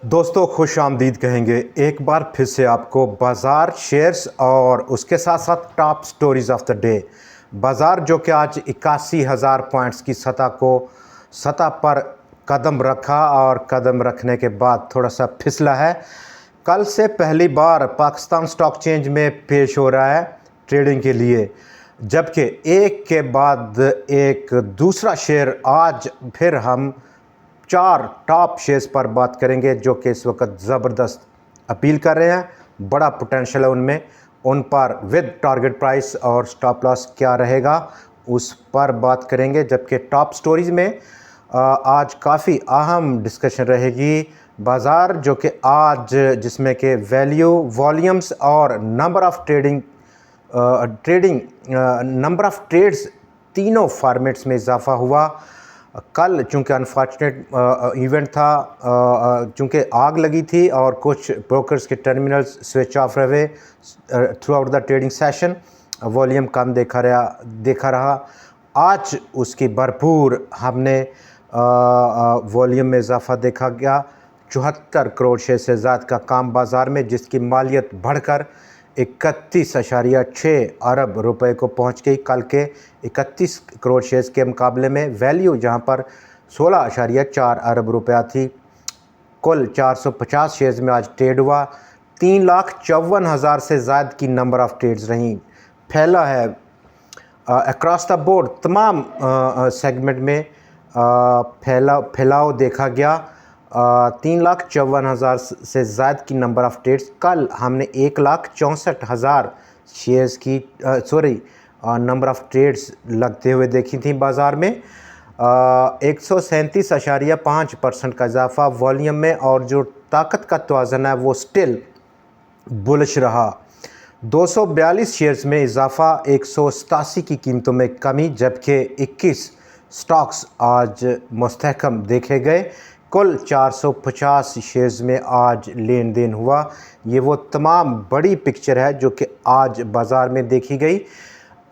दोस्तों खुश आमदीद कहेंगे एक बार फिर से आपको बाज़ार शेयर्स और उसके साथ साथ top stories of the day. बाज़ार जो कि आज 81,000 पॉइंट्स की सतह पर कदम रखा और कदम रखने के बाद थोड़ा सा फिसला है। कल से पहली बार पाकिस्तान स्टॉक चेंज में पेश हो रहा है ट्रेडिंग के लिए, जबकि एक के बाद एक दूसरा शेयर आज फिर हम 4 टॉप शेयर्स पर बात करेंगे जो कि इस वक्त ज़बरदस्त अपील कर रहे हैं, बड़ा पोटेंशियल है उनमें, उन पर विद टारगेट प्राइस और स्टॉप लॉस क्या रहेगा उस पर बात करेंगे। जबकि टॉप स्टोरीज़ में आज काफ़ी अहम डिस्कशन रहेगी। बाज़ार जो कि आज जिसमें कि वैल्यू, वॉल्यूम्स और number of number of trades तीनों फॉर्मेट्स में इजाफा हुआ। कल चूँकि अनफॉर्चुनेट इवेंट था, चूँकि आग लगी थी और कुछ ब्रोकर्स के टर्मिनल्स स्विच ऑफ रहे throughout the trading session, volume कम देखा रहा। आज उसकी भरपूर हमने वॉल्यूम में इजाफा देखा गया। 74 करोड़ शेयर से ज़्यादा का काम बाज़ार में, जिसकी मालियत बढ़कर 31.6 अरब रुपए को पहुंच गई कल के 31 करोड़ शेयर्स के मुकाबले में। वैल्यू जहां पर 16.4 अरब रुपया थी। कुल 450 शेयर्स में आज ट्रेड हुआ। 3,54,000 से ज़्यादा की नंबर ऑफ़ ट्रेड्स रहीं। फैला है अक्रॉस द बोर्ड, तमाम सेगमेंट में फैलाव देखा गया। 3,54,000 से ज़्यादा की नंबर ऑफ़ ट्रेड्स। कल हमने 1,64,000 शेयर्स की नंबर ऑफ़ ट्रेड्स लगते हुए देखी थी बाज़ार में। 137.5% का इजाफा वॉल्यूम में, और जो ताकत का तवाज़न है वो स्टिल बुलिश रहा। 242 शेयर्स में इजाफा, 187 की कीमतों में कमी, जबकि 21 स्टॉक्स आज मुस्तहकम देखे गए। कुल 450 शेयर्स में आज लेन देन हुआ। ये वो तमाम बड़ी पिक्चर है जो कि आज बाज़ार में देखी गई।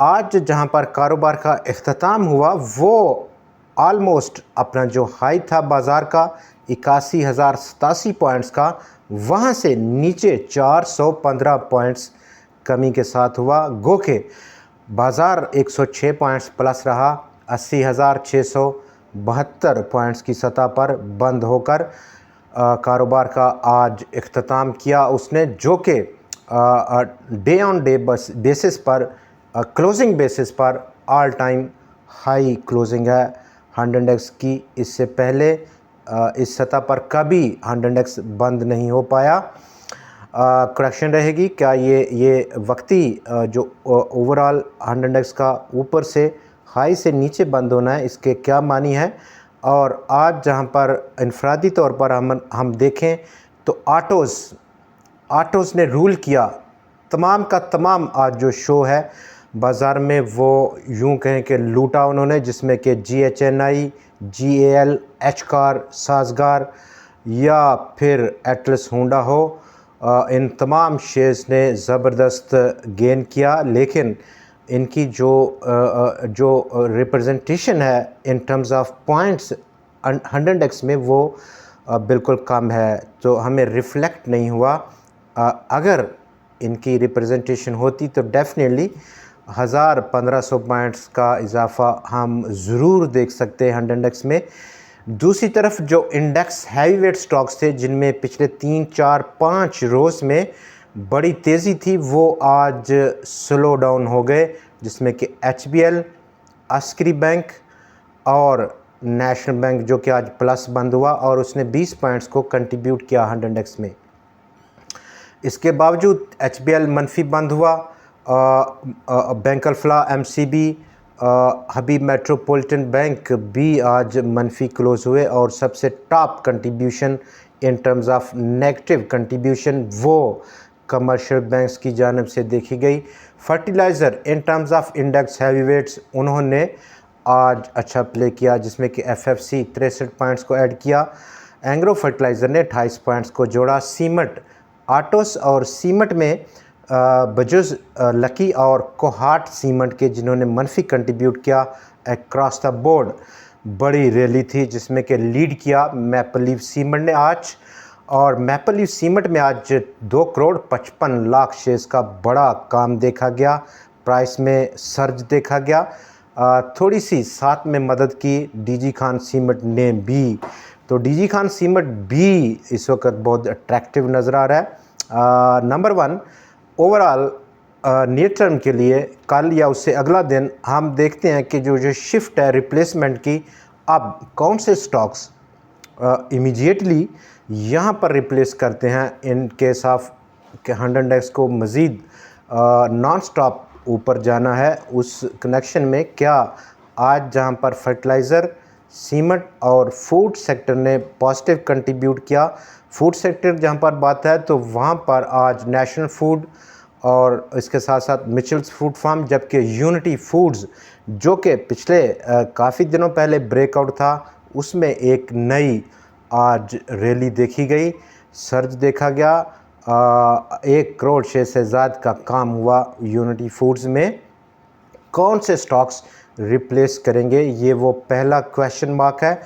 आज जहां पर कारोबार का इख्तिताम हुआ वो आलमोस्ट अपना जो हाई था बाज़ार का 81,087 पॉइंट्स का, वहां से नीचे 415 पॉइंट्स कमी के साथ हुआ। गो के बाज़ार 106 पॉइंट्स प्लस रहा। 80,672 पॉइंट्स की सतह पर बंद होकर कारोबार का आज इख्तिताम किया उसने, जो कि डे ऑन डे बेसिस पर, क्लोजिंग बेसिस पर ऑल टाइम हाई क्लोजिंग है 100 इंडेक्स की। इससे पहले इस सतह पर कभी 100 इंडेक्स बंद नहीं हो पाया। करेक्शन रहेगी क्या, ये वक्ती जो ओवरऑल 100 इंडेक्स का ऊपर से हाई से नीचे बंद होना है, इसके क्या मानी है। और आज जहां पर इनफरादी तौर पर हम देखें तो आटोज़ ने रूल किया। तमाम का तमाम आज जो शो है बाज़ार में वो यूं कहें कि लूटा उन्होंने, जिसमें कि GHNI, GAL, एचकार, साजगार या फिर एटलस होंडा हो, इन तमाम शेयर्स ने ज़बरदस्त गेन किया। लेकिन इनकी जो रिप्रेजेंटेशन है इन टर्म्स ऑफ पॉइंट्स 100 इंडेक्स में वो बिल्कुल कम है, तो हमें रिफ्लेक्ट नहीं हुआ। अगर इनकी रिप्रेजेंटेशन होती तो डेफिनेटली 1,000-1,500 पॉइंट्स का इजाफा हम ज़रूर देख सकते हैं 100 इंडेक्स में। दूसरी तरफ जो इंडेक्स हैवीवेट स्टॉक्स थे जिनमें पिछले 3, 4, 5 रोज़ में बड़ी तेज़ी थी, वो आज स्लो डाउन हो गए, जिसमें कि HBL, अस्करी बैंक और नेशनल बैंक जो कि आज प्लस बंद हुआ और उसने 20 पॉइंट्स को कंट्रीब्यूट किया 100 इंडेक्स में। इसके बावजूद HBL मनफी बंद हुआ। Bank Alfalah, MCB, Habib Metropolitan Bank भी आज मनफी क्लोज हुए, और सबसे top contribution in terms of negative contribution वो कमर्शियल बैंक्स की जानिब से देखी गई। Fertiliser in terms of index heavyweights उन्होंने आज अच्छा प्ले किया, जिसमें कि FFC 63 पॉइंट्स को ऐड किया। एंग्रो फर्टिलाइज़र ने 28 पॉइंट्स को जोड़ा। सीमेंट, आटोस और सीमेंट में बजुज़ लकी और कोहाट सीमेंट के जिन्होंने मनफी कंट्रीब्यूट किया। अक्रॉस द बोर्ड बड़ी रैली थी जिसमें कि लीड किया मैपल लीफ सीमेंट ने आज। और मैपल लीफ सीमेंट में आज 2,55,00,000 शेयर्स का बड़ा काम देखा गया, प्राइस में सर्ज देखा गया। थोड़ी सी साथ में मदद की डीजी खान सीमेंट ने भी, तो डीजी खान सीमेंट भी इस वक्त बहुत अट्रैक्टिव नज़र आ रहा है। नंबर 1 ओवरऑल नियर टर्म के लिए कल या उससे अगला दिन हम देखते हैं कि जो शिफ्ट है रिप्लेसमेंट की, अब कौन से स्टॉक्स इमीडिएटली यहाँ पर रिप्लेस करते हैं इन केस ऑफ के 100x को मज़ीद नॉन स्टॉप ऊपर जाना है। उस कनेक्शन में क्या आज जहाँ पर फर्टिलाइज़र, सीमेंट और फूड सेक्टर ने पॉजिटिव कंट्रीब्यूट किया, फूड सेक्टर जहाँ पर बात है तो वहाँ पर आज नेशनल फूड और इसके साथ साथ मिचेल्स फूड फार्म, जबकि यूनिटी फूड्स जो कि पिछले काफ़ी दिनों पहले ब्रेकआउट था, उसमें एक नई आज रैली देखी गई, सर्ज देखा गया। 1 करोड़ शेयर से ज़्यादा का काम हुआ यूनिटी फूड्स में। कौन से स्टॉक्स रिप्लेस करेंगे, ये वो पहला क्वेश्चन मार्क है।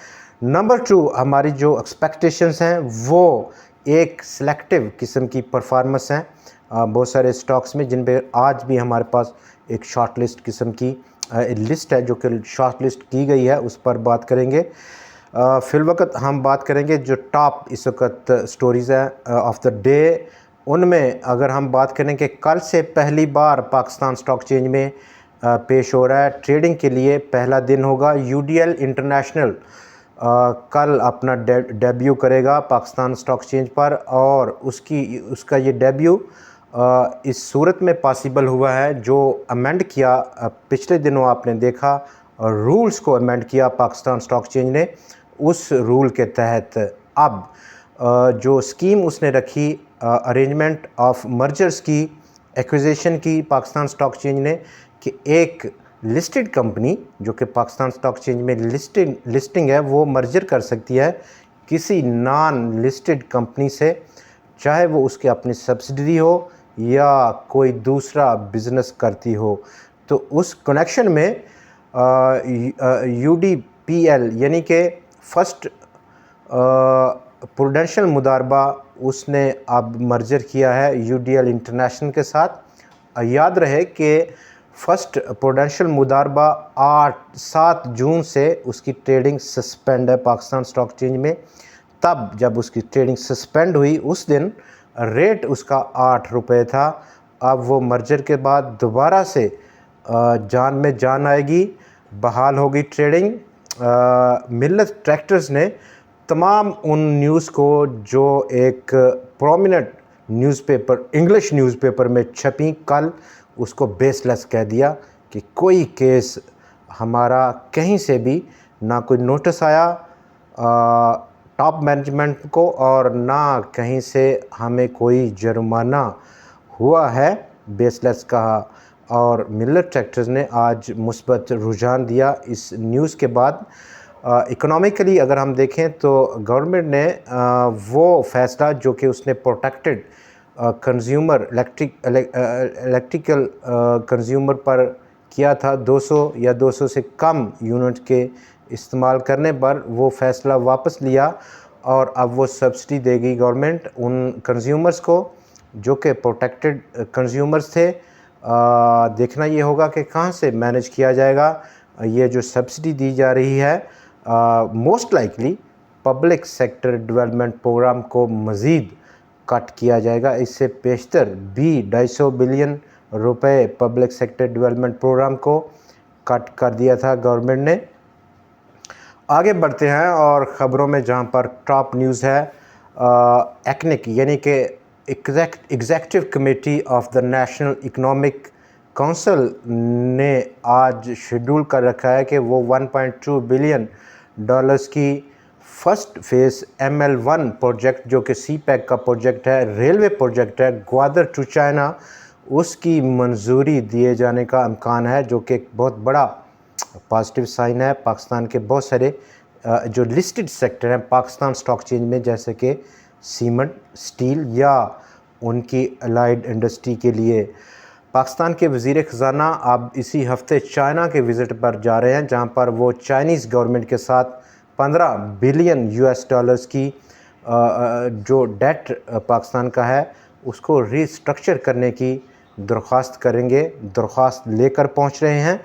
नंबर 2 हमारी जो एक्सपेक्टेशंस हैं वो एक सिलेक्टिव किस्म की परफॉर्मेंस हैं बहुत सारे स्टॉक्स में, जिन पे आज भी हमारे पास एक शॉर्ट लिस्ट किस्म की लिस्ट है जो कि शॉर्ट लिस्ट की गई है, उस पर बात करेंगे। फिल वक्त हम बात करेंगे जो टॉप इस वक्त स्टोरीज़ है ऑफ द डे, उनमें अगर हम बात करें कि कल से पहली बार पाकिस्तान स्टॉक चेंज में पेश हो रहा है, ट्रेडिंग के लिए पहला दिन होगा। यूडीएल इंटरनेशनल कल अपना डेब्यू करेगा पाकिस्तान स्टॉक चेंज पर, और उसका ये डेब्यू इस सूरत में पॉसिबल हुआ है जो अमेंड किया पिछले दिनों आपने देखा, रूल्स को अमेंड किया पाकिस्तान स्टॉक चेंज ने। उस रूल के तहत अब जो स्कीम उसने रखी अरेंजमेंट ऑफ मर्जर्स की, एक्विजिशन की पाकिस्तान स्टॉक चेंज ने, कि एक लिस्टेड कंपनी जो कि पाकिस्तान स्टॉक चेंज में लिस्टिंग है वो मर्जर कर सकती है किसी नॉन लिस्टेड कंपनी से, चाहे वो उसके अपनी सब्सिडरी हो या कोई दूसरा बिज़नेस करती हो। तो उस कनेक्शन में UDPL यानी कि फर्स्ट प्रूडेंशियल मुदारबा उसने अब मर्जर किया है UDL इंटरनेशनल के साथ। याद रहे कि फर्स्ट प्रूडेंशियल मुदारबा 7 जून से उसकी ट्रेडिंग सस्पेंड है पाकिस्तान स्टॉक चेंज में। तब जब उसकी ट्रेडिंग सस्पेंड हुई उस दिन रेट उसका 8 रुपये था। अब वो मर्जर के बाद दोबारा से जान में जान आएगी, बहाल होगी ट्रेडिंग। मिल्लत ट्रैक्टर्स ने तमाम उन न्यूज़ को जो एक प्रोमिनेंट न्यूज़पेपर, इंग्लिश न्यूज़पेपर में छपी कल, उसको बेसलेस कह दिया कि कोई केस हमारा कहीं से भी ना कोई नोटिस आया टॉप मैनेजमेंट को और ना कहीं से हमें कोई जुर्माना हुआ है, बेसलेस कहा। और मिल्लत ट्रैक्टर्स ने आज मुस्बत रुझान दिया इस न्यूज़ के बाद। इकोनॉमिकली अगर हम देखें तो गवर्नमेंट ने वो फ़ैसला जो कि उसने प्रोटेक्टेड कंज्यूमर इलेक्ट्रिकल कंज्यूमर पर किया था 200 या 200 से कम यूनिट के इस्तेमाल करने पर, वो फ़ैसला वापस लिया और अब वो सब्सिडी देगी गवर्नमेंट उन कंज्यूमर्स को जो कि प्रोटेक्टेड कंज्यूमर्स थे। देखना ये होगा कि कहाँ से मैनेज किया जाएगा ये जो सब्सिडी दी जा रही है। Most likely public sector development programme को मज़ीद कट किया जाएगा। इससे पेशतर भी 250 बिलियन रुपए पब्लिक सेक्टर डेवलपमेंट प्रोग्राम को कट कर दिया था गवर्नमेंट ने। आगे बढ़ते हैं और ख़बरों में जहां पर टॉप न्यूज़ है, एक्निक यानी कि executive committee of the national economic council ने आज शेड्यूल कर रखा है कि वो $1.2 बिलियन की फर्स्ट फेज़ ML1 प्रोजेक्ट जो कि CPEC का प्रोजेक्ट है, रेलवे प्रोजेक्ट है ग्वादर टू चाइना, उसकी मंजूरी दिए जाने का इम्कान है, जो कि एक बहुत बड़ा पॉजिटिव साइन है। पाकिस्तान के बहुत सारे जो लिस्टेड सेक्टर हैं पाकिस्तान स्टॉक चेंज में, जैसे कि सीमेंट, स्टील या उनकी अलाइड इंडस्ट्री के लिए। पाकिस्तान के वज़ीर ख़ज़ाना अब इसी हफ्ते चाइना के विज़िट पर जा रहे हैं, जहां पर वो चाइनीज़ गवर्नमेंट के साथ $15 बिलियन की जो डेट पाकिस्तान का है उसको रीस्ट्रक्चर करने की दरख्वास्त करेंगे, दरख्वास्त लेकर पहुंच रहे हैं।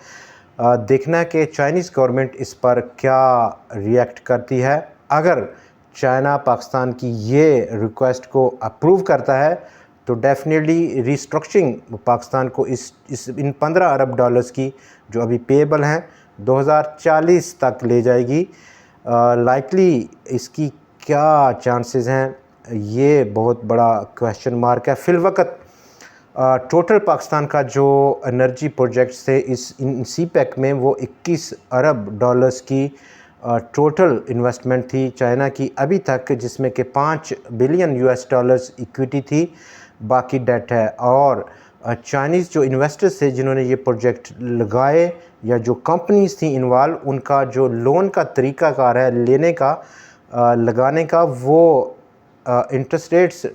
देखना है कि चाइनीज़ गवर्नमेंट इस पर क्या रिएक्ट करती है। अगर चाइना पाकिस्तान की ये रिक्वेस्ट को अप्रूव करता है तो डेफिनेटली रीस्ट्रक्चरिंग पाकिस्तान को इस इन 15 अरब डॉलर्स की जो अभी पेएबल हैं 2040 तक ले जाएगी। लाइकली इसकी क्या चांसेस हैं, ये बहुत बड़ा क्वेश्चन मार्क है। फिलवक़्त टोटल पाकिस्तान का जो एनर्जी प्रोजेक्ट्स थे इन सीपैक में वो 21 अरब डॉलर्स की टोटल इन्वेस्टमेंट थी चाइना की अभी तक, जिसमें कि 5 बिलियन यूएस डॉलर्स इक्विटी थी, बाकी डेट है। और चाइनीज़ जो इन्वेस्टर्स थे जिन्होंने ये प्रोजेक्ट लगाए या जो कंपनीज थी इन्वॉल्व, उनका जो लोन का तरीक़ाकार है लेने का लगाने का, वो इंटरेस्ट रेट्स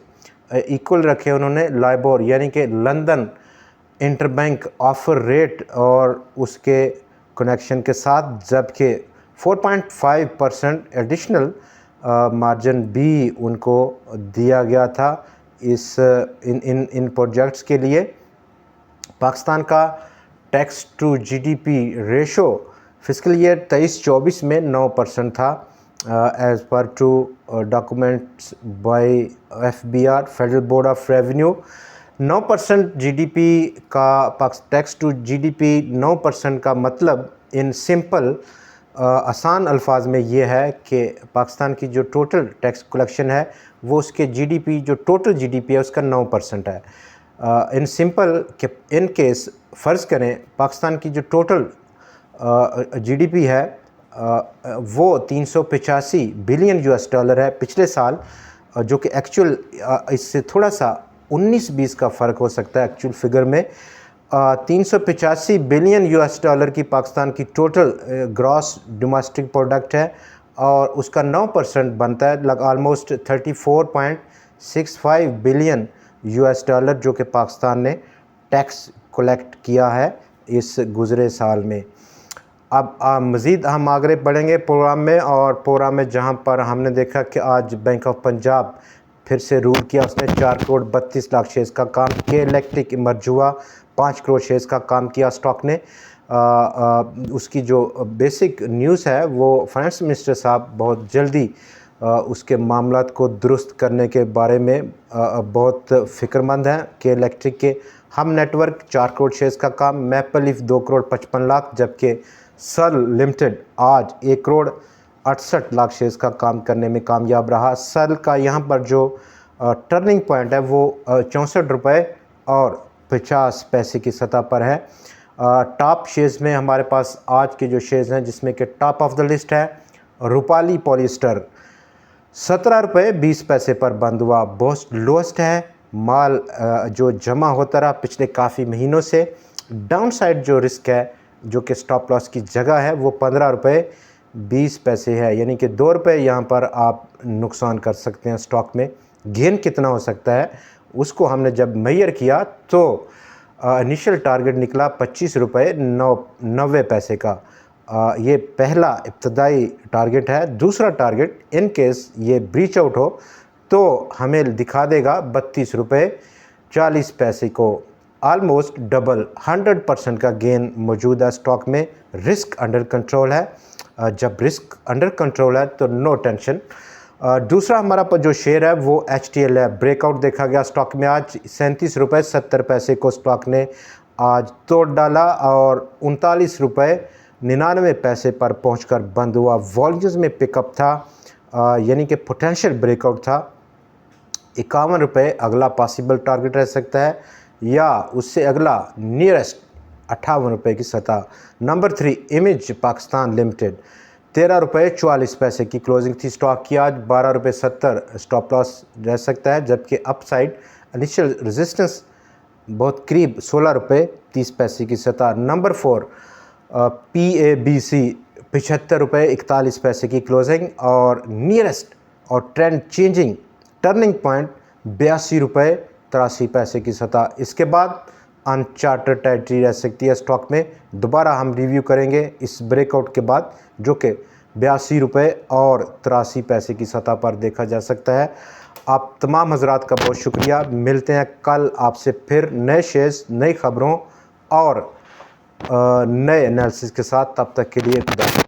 इक्वल रखे उन्होंने लाइबोर यानी कि लंदन इंटरबैंक ऑफर रेट और उसके कनेक्शन के साथ, जबकि 4.5% एडिशनल मार्जिन भी उनको दिया गया था इन प्रोजेक्ट्स के लिए। पाकिस्तान का tax to GDP ratio fiscal year 23-24 में 9% था, as per two documents by FBR federal board of revenue. 9% GDP का टैक्स टू जीडीपी 9% का मतलब इन सिंपल आसान अल्फाज में ये है कि पाकिस्तान की जो टोटल टैक्स कलेक्शन है वो उसके जीडीपी जो टोटल जीडीपी है उसका 9% है। इन सिंपल कि इन केस फ़र्ज़ करें पाकिस्तान की जो टोटल जीडीपी है वो 385 बिलियन यूएस डॉलर है पिछले साल, जो कि एक्चुअल इससे थोड़ा सा 19-20 का फ़र्क हो सकता है एक्चुअल फिगर में। 385 बिलियन यूएस डॉलर की पाकिस्तान की टोटल ग्रॉस डोमेस्टिक प्रोडक्ट है और उसका 9% बनता है ऑलमोस्ट 34.65 बिलियन यूएस डॉलर, जो कि पाकिस्तान ने टैक्स कलेक्ट किया है इस गुज़रे साल में। अब मज़ीद हम आगे बढ़ेंगे प्रोग्राम में, और प्रोग्राम में जहां पर हमने देखा कि आज बैंक ऑफ पंजाब फिर से रूल किया, उसने 4 करोड़ 32 लाख शेयर्स का काम किया। इलेक्ट्रिक इमर्ज हुआ, 5 करोड़ शेयर्स का काम किया स्टॉक ने। उसकी जो बेसिक न्यूज़ है वो फाइनेंस मिनिस्टर साहब बहुत जल्दी उसके मामलात को दुरुस्त करने के बारे में बहुत फ़िक्रमंद हैं कि इलेक्ट्रिक के हम नेटवर्क 4 करोड़ शेयर्स का काम, मैपल लीफ 2 करोड़ 55 लाख, जबकि सल लिमिटेड आज 1 करोड़ 68 लाख शेयर्स का काम करने में कामयाब रहा। सल का यहाँ पर जो टर्निंग पॉइंट है वो 64 रुपये और 50 पैसे की सतह पर है। टॉप शेयर्स में हमारे पास आज के जो शेयर्स हैं जिसमें कि टॉप ऑफ द लिस्ट है रूपाली पॉलिएस्टर 17 रुपये 20 पैसे पर बंद हुआ। बहुत लोएस्ट है, माल जो जमा होता रहा पिछले काफ़ी महीनों से। डाउन साइड जो रिस्क है जो कि स्टॉप लॉस की जगह है वो 15 रुपये 20 पैसे है, यानी कि 2 रुपये यहाँ पर आप नुकसान कर सकते हैं स्टॉक में। गेन कितना हो सकता है उसको हमने जब मेजर किया तो इनिशियल टारगेट निकला 25 रुपये 90 पैसे का। ये पहला इब्तदाई टारगेट है। दूसरा टारगेट इन केस ये ब्रीच आउट हो तो हमें दिखा देगा 32 रुपये 40 पैसे को। आलमोस्ट डबल 100% का गेन मौजूद है स्टॉक में। रिस्क अंडर कंट्रोल है, जब रिस्क अंडर कंट्रोल है तो नो टेंशन। दूसरा हमारा पर जो शेयर है वो HTL है। ब्रेकआउट देखा गया स्टॉक में आज 37 रुपये 70 पैसे को स्टॉक ने आज तोड़ डाला और 39 रुपये 99 पैसे पर पहुंचकर बंद हुआ। वॉल्यूम्स में पिकअप था, यानी कि पोटेंशियल ब्रेकआउट था। 51 रुपये अगला पॉसिबल टारगेट रह सकता है या उससे अगला नियरेस्ट 58 रुपये की सतह। नंबर 3 इमेज पाकिस्तान लिमिटेड 13 रुपये 44 पैसे की क्लोजिंग थी स्टॉक की आज। 12 रुपये 70 स्टॉप लॉस रह सकता है, जबकि अपसाइड इनिशियल रेजिस्टेंस बहुत करीब 16 रुपये 30 पैसे की सतह। नंबर 4 PABC 75 रुपये 41 पैसे की क्लोजिंग और नियरेस्ट और ट्रेंड चेंजिंग टर्निंग पॉइंट 82 रुपये 83 पैसे की सतह। इसके बाद अनचार्टर्ड टेरिटरी रह सकती है स्टॉक में। दोबारा हम रिव्यू करेंगे इस ब्रेकआउट के बाद, जो कि 82 रुपये और 83 पैसे की सतह पर देखा जा सकता है। आप तमाम हजरात का बहुत शुक्रिया। मिलते हैं कल आपसे फिर नए शेयर्स, नई खबरों और नए एनालिसिस के साथ। तब तक के लिए खुदा।